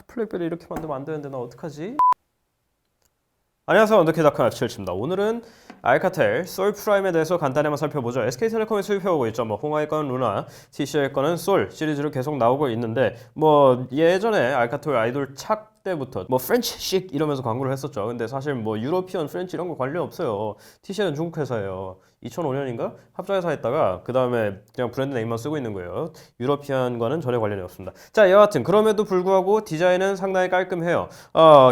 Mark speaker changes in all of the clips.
Speaker 1: 블랙베리 이렇게 만들면 안 되는데 나 어떡하지? 안녕하세요. 언더키다크 F7입니다. 오늘은 알카텔 솔 프라임에 대해서 간단히 한번 살펴보죠. SK텔레콤이 수입해오고 있죠. 뭐홍하이 거는 루나, TCL 거는 솔 시리즈로 계속 나오고 있는데 뭐 예전에 알카텔 아이돌 착 때부터 뭐 프렌치식 이러면서 광고를 했었죠. 근데 사실 뭐 유로피언 프렌치 이런 거 관련 없어요. TCL은 중국 회사예요. 2005년인가 합작해서 했다가 그 다음에 그냥 브랜드 네임만 쓰고 있는 거예요. 유러피안과는 전혀 관련이 없습니다. 자, 여하튼 그럼에도 불구하고 디자인은 상당히 깔끔해요.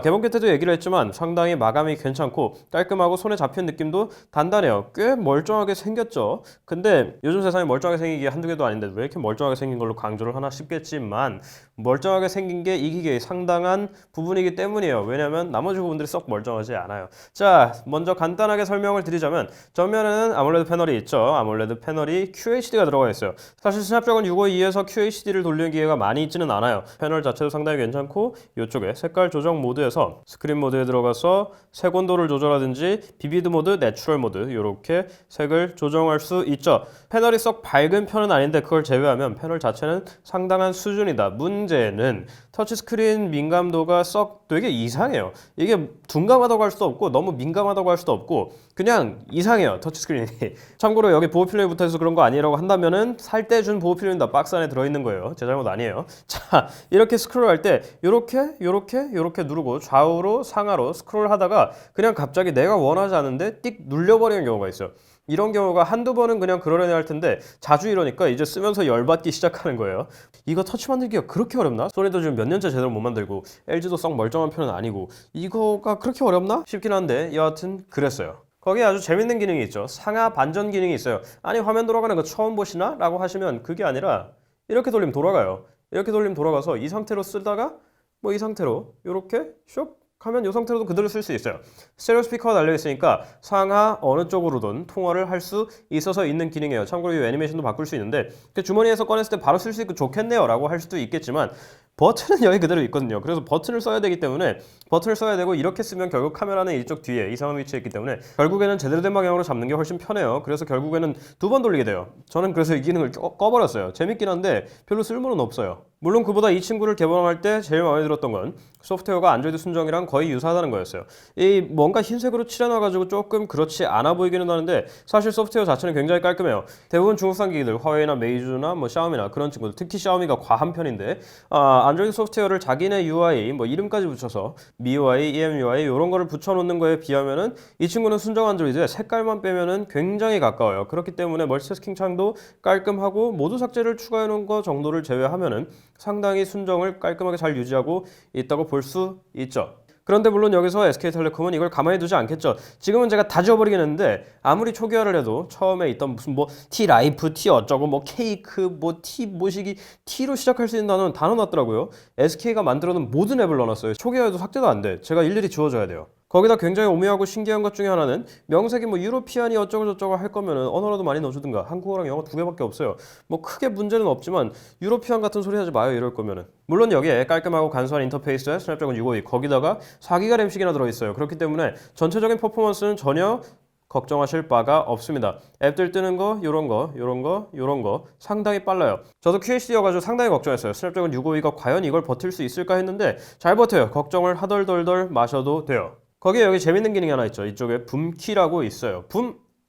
Speaker 1: 개봉 끝에도 얘기를 했지만 상당히 마감이 괜찮고 깔끔하고 손에 잡힌 느낌도 단단해요. 꽤 멀쩡하게 생겼죠. 근데 요즘 세상에 멀쩡하게 생긴 게 한두 개도 아닌데 왜 이렇게 멀쩡하게 생긴 걸로 강조를 하나 싶겠지만 멀쩡하게 생긴 게 이 기계의 상당한 부분이기 때문이에요. 왜냐하면 나머지 부분들이 썩 멀쩡하지 않아요. 자, 먼저 간단하게 설명을 드리자면 전면에는 아몰레드 패널이 있죠. 아몰레드 패널이 QHD가 들어가 있어요. 사실 스냅드래곤 652에서 QHD를 돌리는 기회가 많이 있지는 않아요. 패널 자체도 상당히 괜찮고 이쪽에 색깔 조정 모드에서 스크린 모드에 들어가서 색 온도를 조절하든지 비비드 모드, 내추럴 모드 이렇게 색을 조정할 수 있죠. 패널이 썩 밝은 편은 아닌데 그걸 제외하면 패널 자체는 상당한 수준이다. 문제는 터치스크린 민감도가 썩 되게 이상해요. 이게 둔감하다고 할 수도 없고 너무 민감하다고 할 수도 없고 그냥 이상해요. 터치스크린이. 참고로 여기 보호필름이 붙어있어서 그런 거 아니라고 한다면은 살 때 준 보호필름이 다 박스 안에 들어있는 거예요. 제 잘못 아니에요. 자, 이렇게 스크롤할 때 요렇게 누르고 좌우로 상하로 스크롤하다가 그냥 갑자기 내가 원하지 않은데 띡 눌려버리는 경우가 있어요. 이런 경우가 한두 번은 그냥 그러려니 할 텐데 자주 이러니까 이제 쓰면서 열받기 시작하는 거예요. 이거 터치 만들기가 그렇게 어렵나? 소니도 지금 몇 년째 제대로 못 만들고 LG도 썩 멀쩡한 편은 아니고 이거가 그렇게 어렵나? 싶긴 한데 여하튼 그랬어요. 거기에 아주 재밌는 기능이 있죠. 상하 반전 기능이 있어요. 아니 화면 돌아가는 거 처음 보시나? 라고 하시면 그게 아니라 이렇게 돌리면 돌아가요. 이렇게 돌리면 돌아가서 이 상태로 쓰다가 뭐 이 상태로 이렇게 쇽 하면 이 상태로도 그대로 쓸 수 있어요. 스테레오 스피커가 달려있으니까 상하 어느 쪽으로든 통화를 할 수 있어서 있는 기능이에요. 참고로 이 애니메이션도 바꿀 수 있는데 주머니에서 꺼냈을 때 바로 쓸 수 있고 좋겠네요 라고 할 수도 있겠지만 버튼은 여기 그대로 있거든요. 그래서 버튼을 써야 되기 때문에 버튼을 써야 되고 이렇게 쓰면 결국 카메라는 이쪽 뒤에 이상한 위치에 있기 때문에 결국에는 제대로 된 방향으로 잡는 게 훨씬 편해요. 그래서 결국에는 두 번 돌리게 돼요. 저는 그래서 이 기능을 꺼버렸어요. 재밌긴 한데 별로 쓸모는 없어요. 물론 그보다 이 친구를 개봉할 때 제일 마음에 들었던 건 소프트웨어가 안드로이드 순정이랑 거의 유사하다는 거였어요. 이 뭔가 흰색으로 칠해놔가지고 조금 그렇지 않아 보이기는 하는데 사실 소프트웨어 자체는 굉장히 깔끔해요. 대부분 중국산 기기들 화웨이나 메이주나 뭐 샤오미나 그런 친구들 특히 샤오미가 과한 편인데 안드로이드 소프트웨어를 자기네 UI 뭐 이름까지 붙여서 MIUI, EMUI 이런 거를 붙여놓는 거에 비하면은 이 친구는 순정 안드로이드에 색깔만 빼면은 굉장히 가까워요. 그렇기 때문에 멀티태스킹 창도 깔끔하고 모두 삭제를 추가해 놓은 거 정도를 제외하면은 상당히 순정을 깔끔하게 잘 유지하고 있다고 볼 수 있죠. 그런데 물론 여기서 SK텔레콤은 이걸 가만히 두지 않겠죠. 지금은 제가 다 지워버리긴 했는데 아무리 초기화를 해도 처음에 있던 무슨 뭐 T라이프, T 어쩌고 뭐 케이크, 뭐 T 모시기, T로 시작할 수 있는 단어는 다 넣어놨더라고요. SK가 만들어놓은 모든 앱을 넣어놨어요. 초기화해도 삭제도 안 돼. 제가 일일이 지워줘야 돼요. 거기다 굉장히 오묘하고 신기한 것 중에 하나는 명색이 뭐 유로피안이 어쩌고 저쩌고 할 거면은 언어라도 많이 넣어주든가. 한국어랑 영어 두 개밖에 없어요. 뭐 크게 문제는 없지만 유로피안 같은 소리 하지 마요 이럴 거면은. 물론 여기에 깔끔하고 간소한 인터페이스에 스냅드래곤 652 거기다가 4기가 램씩이나 들어있어요. 그렇기 때문에 전체적인 퍼포먼스는 전혀 걱정하실 바가 없습니다. 앱들 뜨는 거, 요런 거 상당히 빨라요. 저도 QHD여가지고 상당히 걱정했어요. 스냅드래곤 652가 과연 이걸 버틸 수 있을까 했는데 잘 버텨요. 걱정을 하덜덜덜 마셔도 돼요. 거기에 여기 재밌는 기능이 하나 있죠. 이쪽에 붐키라고 있어요.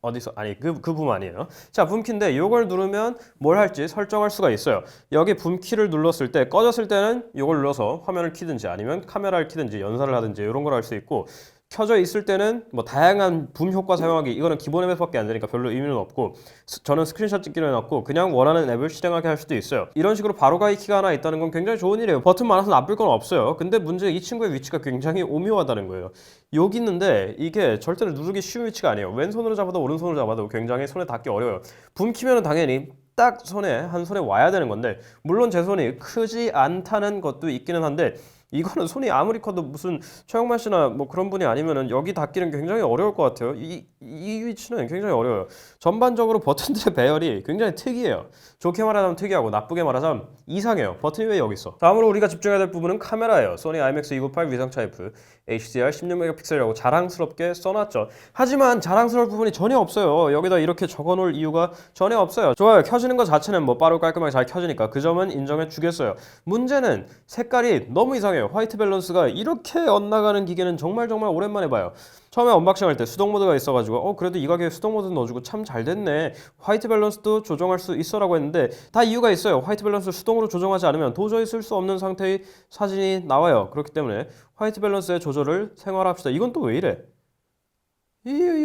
Speaker 1: 어디서? 아니 그 붐 아니에요. 자, 붐키인데 이걸 누르면 뭘 할지 설정할 수가 있어요. 여기 붐키를 눌렀을 때 꺼졌을 때는 이걸 눌러서 화면을 키든지 아니면 카메라를 키든지 연사를 하든지 이런 걸 할 수 있고 켜져 있을 때는 뭐 다양한 붐 효과 사용하기 이거는 기본 앱에서밖에 안 되니까 별로 의미는 없고 저는 스크린샷 찍기로 해놨고 그냥 원하는 앱을 실행하게 할 수도 있어요. 이런 식으로 바로가기 키가 하나 있다는 건 굉장히 좋은 일이에요. 버튼 많아서 나쁠 건 없어요. 근데 문제 이 친구의 위치가 굉장히 오묘하다는 거예요. 여기 있는데 이게 절대로 누르기 쉬운 위치가 아니에요. 왼손으로 잡아도 오른손으로 잡아도 굉장히 손에 닿기 어려워요. 붐 키면은 당연히 딱 한 손에 와야 되는 건데 물론 제 손이 크지 않다는 것도 있기는 한데 이거는 손이 아무리 커도 무슨 최영만 씨나 뭐 그런 분이 아니면은 여기 닿기는 굉장히 어려울 것 같아요. 이 위치는 굉장히 어려워요. 전반적으로 버튼들의 배열이 굉장히 특이해요. 좋게 말하자면 특이하고 나쁘게 말하자면 이상해요. 버튼이 왜 여기 있어? 다음으로 우리가 집중해야 될 부분은 카메라예요. 소니 IMX298 위성차 F. HDR 16메가픽셀이라고 자랑스럽게 써놨죠. 하지만 자랑스러울 부분이 전혀 없어요. 여기다 이렇게 적어놓을 이유가 전혀 없어요. 좋아요. 켜지는 것 자체는 뭐 빠르고 깔끔하게 잘 켜지니까 그 점은 인정해 주겠어요. 문제는 색깔이 너무 이상해요. 화이트 밸런스가 이렇게 엇나가는 기계는 정말 오랜만에 봐요. 처음에 언박싱 할 때 수동 모드가 있어가지고 그래도 이 가격에 수동 모드 넣어주고 참 잘 됐네. 화이트 밸런스도 조정할 수 있어라고 했는데 다 이유가 있어요. 화이트 밸런스를 수동으로 조정하지 않으면 도저히 쓸 수 없는 상태의 사진이 나와요. 그렇기 때문에 화이트 밸런스의 조절을 생활합시다. 이건 또 왜 이래?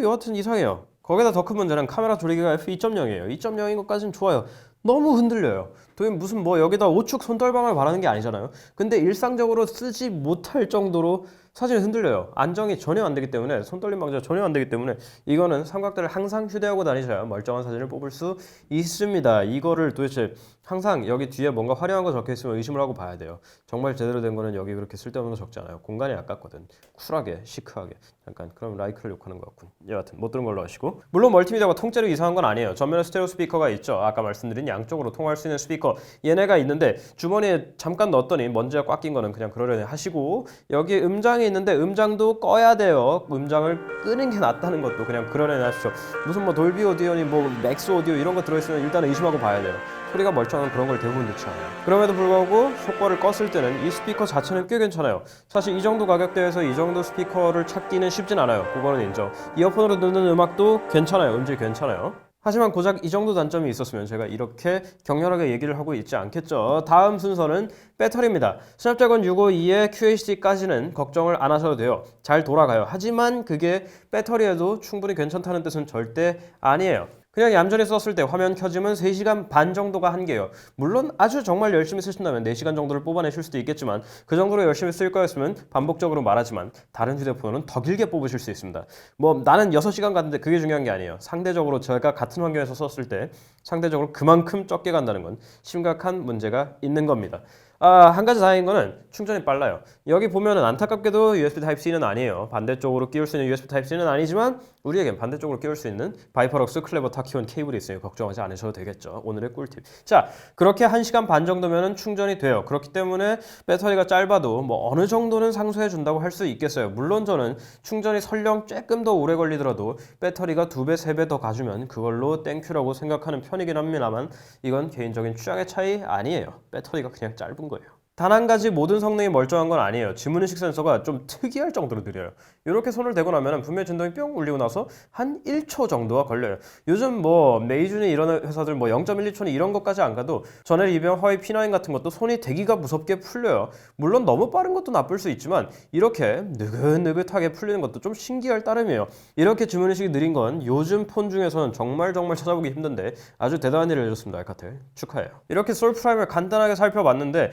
Speaker 1: 여하튼 이상해요. 거기다 더 큰 문제는 카메라 조리기가 f2.0이에요. 2.0인 것까지는 좋아요. 너무 흔들려요. 도대체 무슨 뭐 여기다 우측 손떨방을 바라는 게 아니잖아요. 근데 일상적으로 쓰지 못할 정도로 사진이 흔들려요. 안정이 전혀 안 되기 때문에, 손떨림 방지가 전혀 안 되기 때문에 이거는 삼각대를 항상 휴대하고 다니셔야 멀쩡한 사진을 뽑을 수 있습니다. 이거를 도대체 항상 여기 뒤에 뭔가 화려한 거 적혀 있으면 의심을 하고 봐야 돼요. 정말 제대로 된 거는 여기 그렇게 쓸데없는 거 적지 않아요. 공간이 아깝거든. 쿨하게, 시크하게. 잠깐 그럼 라이크를 욕하는 것 같군. 여하튼 못 들은 걸로 하시고, 물론 멀티미디어가 통째로 이상한 건 아니에요. 전면에 스테레오 스피커가 있죠. 아까 말씀드린 양쪽으로 통화할 수 있는 스피커 얘네가 있는데 주머니에 잠깐 넣었더니 먼지가 꽉 낀 거는 그냥 그러려니 하시고, 여기 음장이 있는데 음장도 꺼야 돼요. 음장을 끄는 게 낫다는 것도 그냥 그러려니 하십시오. 무슨 뭐 돌비 오디오니 뭐 맥스 오디오 이런 거 들어있으면 일단 의심하고 봐야 돼요. 소리가 멀쩡한 그런 걸 대부분 넣지 않아요. 그럼에도 불구하고 속과를 껐을 때는 이 스피커 자체는 꽤 괜찮아요. 사실 이 정도 가격대에서 이 정도 스피커를 찾기는 쉽진 않아요. 그거는 인정. 이어폰으로 듣는 음악도 괜찮아요. 음질 괜찮아요. 하지만 고작 이 정도 단점이 있었으면 제가 이렇게 격렬하게 얘기를 하고 있지 않겠죠. 다음 순서는 배터리입니다. 스냅드래곤 652의 QHD까지는 걱정을 안 하셔도 돼요. 잘 돌아가요. 하지만 그게 배터리에도 충분히 괜찮다는 뜻은 절대 아니에요. 그냥 얌전히 썼을 때 화면 켜짐은 3시간 반 정도가 한계예요. 물론 아주 정말 열심히 쓰신다면 4시간 정도를 뽑아내실 수도 있겠지만, 그 정도로 열심히 쓸 거였으면 반복적으로 말하지만 다른 휴대폰은 더 길게 뽑으실 수 있습니다. 뭐 나는 6시간 갔는데 그게 중요한 게 아니에요. 상대적으로 제가 같은 환경에서 썼을 때 상대적으로 그만큼 적게 간다는 건 심각한 문제가 있는 겁니다. 한 가지 다행인 거는 충전이 빨라요. 여기 보면은 안타깝게도 USB Type-C는 아니에요. 반대쪽으로 끼울 수 있는 USB Type-C는 아니지만 우리에겐 반대쪽으로 끼울 수 있는 바이퍼럭스 클레버 타키온 케이블이 있으니 걱정하지 않으셔도 되겠죠. 오늘의 꿀팁. 자, 그렇게 1시간 반 정도면은 충전이 돼요. 그렇기 때문에 배터리가 짧아도 뭐 어느 정도는 상쇄해 준다고 할 수 있겠어요. 물론 저는 충전이 설령 조금 더 오래 걸리더라도 배터리가 2배, 3배 더 가주면 그걸로 땡큐라고 생각하는 편이긴 합니다만, 이건 개인적인 취향의 차이 아니에요. 배터리가 그냥 짧은 거예요. 단 한 가지 모든 성능이 멀쩡한 건 아니에요. 지문인식 센서가 좀 특이할 정도로 느려요. 이렇게 손을 대고 나면 분명히 진동이 뿅 울리고 나서 한 1초 정도가 걸려요. 요즘 뭐 메이준이 이런 회사들 뭐 0.12초니 이런 것까지 안 가도 전에 리뷰한 화웨이 P9 같은 것도 손이 대기가 무섭게 풀려요. 물론 너무 빠른 것도 나쁠 수 있지만 이렇게 느긋느긋하게 풀리는 것도 좀 신기할 따름이에요. 이렇게 지문인식이 느린 건 요즘 폰 중에서는 정말 찾아보기 힘든데 아주 대단한 일을 해줬습니다. 알카텔 축하해요. 이렇게 솔 프라임을 간단하게 살펴봤는데,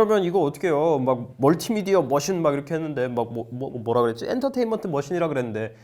Speaker 1: 그러면 이거 어떻게 해요? 막 멀티미디어 머신 막 이렇게 했는데 막 뭐라 그랬지? 엔터테인먼트 머신이라 그랬는데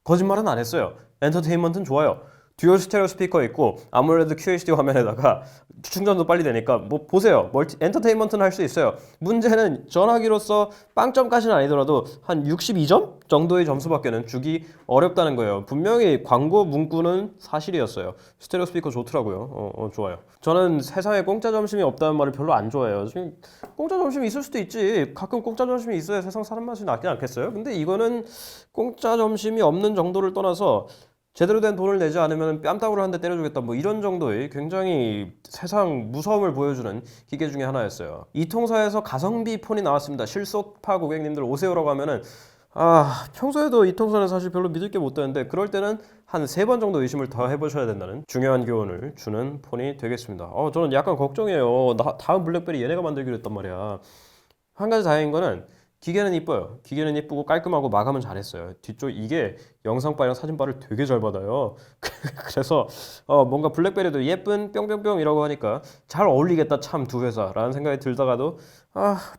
Speaker 1: 거짓말은 안 했어요. 엔터테인먼트는 좋아요. 듀얼 스테레오 스피커 있고 아무래도 QHD 화면에다가 충전도 빨리 되니까 뭐 보세요. 엔터테인먼트는 할 수 있어요. 문제는 전화기로서 빵점까지는 아니더라도 한 62점 정도의 점수밖에는 주기 어렵다는 거예요. 분명히 광고 문구는 사실이었어요. 스테레오 스피커 좋더라고요. 좋아요. 저는 세상에 공짜 점심이 없다는 말을 별로 안 좋아해요. 지금 공짜 점심이 있을 수도 있지. 가끔 공짜 점심이 있어야 세상 사는 맛이 낫지 않겠어요? 근데 이거는 공짜 점심이 없는 정도를 떠나서 제대로 된 돈을 내지 않으면 뺨따구를 한 대 때려주겠다 뭐 이런 정도의 굉장히 세상 무서움을 보여주는 기계 중에 하나였어요. 이 통사에서 가성비 폰이 나왔습니다. 실속파 고객님들 오세요라고 하면은 평소에도 이 통사는 사실 별로 믿을 게 못 되는데 그럴 때는 한 3번 정도 의심을 더 해보셔야 된다는 중요한 교훈을 주는 폰이 되겠습니다. 저는 약간 걱정이에요. 다음 블랙베리 얘네가 만들기로 했단 말이야. 한 가지 다행인 거는 기계는 이뻐요. 기계는 이쁘고 깔끔하고 마감은 잘했어요. 뒤쪽 이게 영상바랑 사진바를 되게 잘 받아요. 그래서 뭔가 블랙베리도 예쁜 뿅뿅뿅이라고 하니까 잘 어울리겠다 참 두 회사라는 생각이 들다가도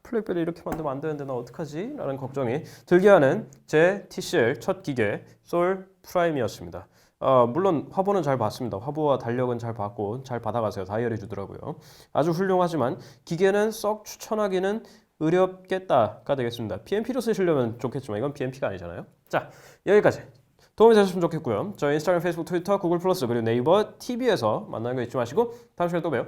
Speaker 1: 블랙베리 이렇게 만들면 안 되는데 나 어떡하지? 라는 걱정이 들게 하는 제 TCL 첫 기계 솔 프라임이었습니다. 물론 화보는 잘 봤습니다. 화보와 달력은 잘 봤고 잘 받아가세요. 다이어리 주더라고요. 아주 훌륭하지만 기계는 썩 추천하기는 어렵겠다가 되겠습니다. PMP로 쓰시려면 좋겠지만 이건 PMP가 아니잖아요. 자, 여기까지 도움이 되셨으면 좋겠고요. 저희 인스타그램, 페이스북, 트위터, 구글 플러스 그리고 네이버 TV에서 만나는 거 잊지 마시고 다음 시간에 또 봬요.